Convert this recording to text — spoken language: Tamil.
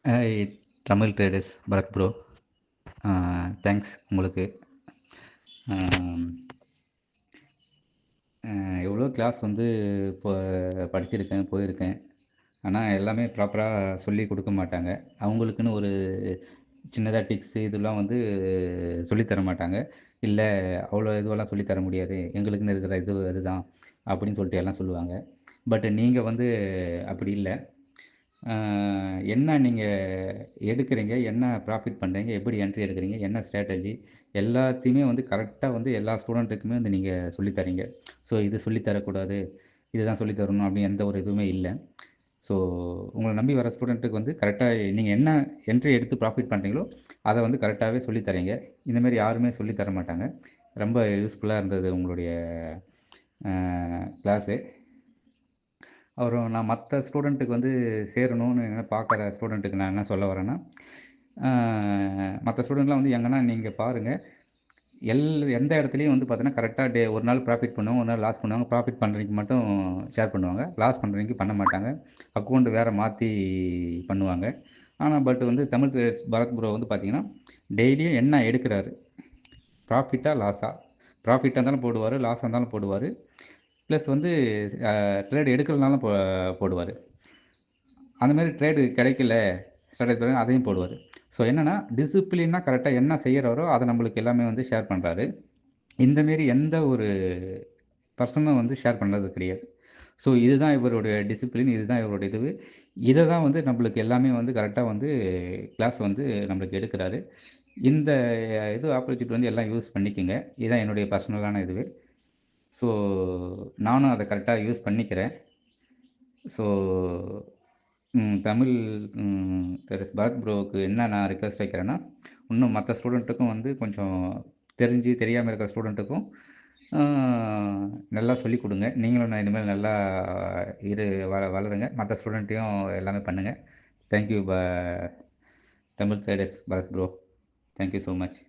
Hi Tamil traders Bharat bro. Thanks உங்களுக்கு. எவ்வளோ கிளாஸ் வந்து இப்போ படிச்சிருக்கேன், போயிருக்கேன். ஆனால் எல்லாமே ப்ராப்பராக சொல்லி கொடுக்க மாட்டாங்க. அவங்களுக்குன்னு ஒரு சின்னதாக டிப்ஸு இதெல்லாம் வந்து சொல்லித் தர மாட்டாங்க. இல்லை அவ்வளோ இதுவெல்லாம் சொல்லித் தர முடியாது, எங்களுக்குன்னு இருக்கிற இது இதுதான் அப்படின்னு சொல்லிட்டு எல்லாம் சொல்லுவாங்க. பட் நீங்கள் வந்து அப்படி இல்லை. என்ன நீங்கள் எடுக்கிறீங்க, என்ன ப்ராஃபிட் பண்ணுறீங்க, எப்படி என்ட்ரி எடுக்கிறீங்க, என்ன ஸ்ட்ராட்டஜி எல்லாத்தையுமே வந்து கரெக்டாக வந்து எல்லா ஸ்டூடெண்ட்டுக்குமே வந்து நீங்கள் சொல்லித் தரீங்க. ஸோ இது சொல்லித் தரக்கூடாது, இதுதான் சொல்லித் தரணும் அப்படின்னு எந்த ஒரு இதுவுமே இல்லை. ஸோ உங்களை நம்பி வர ஸ்டூடெண்ட்டுக்கு வந்து கரெக்டாக நீங்கள் என்ன என்ட்ரி எடுத்து ப்ராஃபிட் பண்ணுறீங்களோ அதை வந்து கரெக்டாகவே சொல்லித் தரீங்க. இந்தமாரி யாருமே சொல்லித் தர மாட்டாங்க. ரொம்ப யூஸ்ஃபுல்லாக இருந்தது உங்களுடைய கிளாஸு. அப்புறம் நான் மற்ற ஸ்டூடெண்ட்டுக்கு வந்து சேரணும்னு என்ன பார்க்குற ஸ்டூடெண்ட்டுக்கு நான் என்ன சொல்ல வரேன்னா, மற்ற ஸ்டூடெண்ட்லாம் வந்து எங்கன்னா நீங்கள் பாருங்கள், எந்த இடத்துலையும் வந்து பார்த்தீங்கன்னா கரெக்டாக ஒரு நாள் ப்ராஃபிட் பண்ணுவாங்க, ஒரு நாள் லாஸ் பண்ணுவாங்க. ப்ராஃபிட் பண்ணுறவங்க மட்டும் ஷேர் பண்ணுவாங்க, லாஸ் பண்ணுறவங்க பண்ண மாட்டாங்க. அக்கௌண்ட் வேறு மாற்றி பண்ணுவாங்க. ஆனால் பட் வந்து தமிழ் ட்ரேடர்ஸ் பரத் ப்ரோ வந்து பார்த்தீங்கன்னா டெய்லியும் என்ன எடுக்கிறாரு, ப்ராஃபிட்டா லாஸா, ப்ராஃபிட்டாக இருந்தாலும் போடுவார், லாஸாக இருந்தாலும் போடுவார். ப்ளஸ் வந்து ட்ரேட் எடுக்கிறதுனாலும் போடுவார். அந்தமாரி ட்ரேடு கிடைக்கல ஸ்ட்ராட்டஜி அதையும் போடுவார். ஸோ என்னென்னா டிசிப்ளினாக கரெக்டாக என்ன செய்கிறாரோ அதை நம்மளுக்கு எல்லாமே வந்து ஷேர் பண்ணுறாரு. இந்தமாரி எந்த ஒரு பர்சனும் வந்து ஷேர் பண்ணுறது கிடையாது. ஸோ இதுதான் இவருடைய டிசிப்ளின், இதுதான் இவருடைய இது. இதை தான் வந்து நம்மளுக்கு எல்லாமே வந்து கரெக்டாக வந்து கிளாஸ் வந்து நம்மளுக்கு எடுக்கிறாரு. இந்த இது ஆப்பர்ச்சுனிட்டி வந்து எல்லாம் யூஸ் பண்ணிக்கோங்க. இதுதான் என்னுடைய பர்சனலான இது. ஸோ நானும் அதை கரெக்டாக யூஸ் பண்ணிக்கிறேன். ஸோ தமிழ் பரத் ப்ரோவுக்கு என்ன நான் ரிக்வெஸ்ட் வைக்கிறேன்னா, இன்னும் மற்ற ஸ்டூடெண்ட்டுக்கும் வந்து கொஞ்சம் தெரியாமல் இருக்கிற ஸ்டூடெண்ட்டுக்கும் நல்லா சொல்லிக் கொடுங்க. நீங்களும் இனிமேல் நல்லா வளருங்க. மற்ற ஸ்டூடெண்ட்டையும் எல்லாமே பண்ணுங்கள். Thank you Tamil traders Bharat bro. Thank you so much.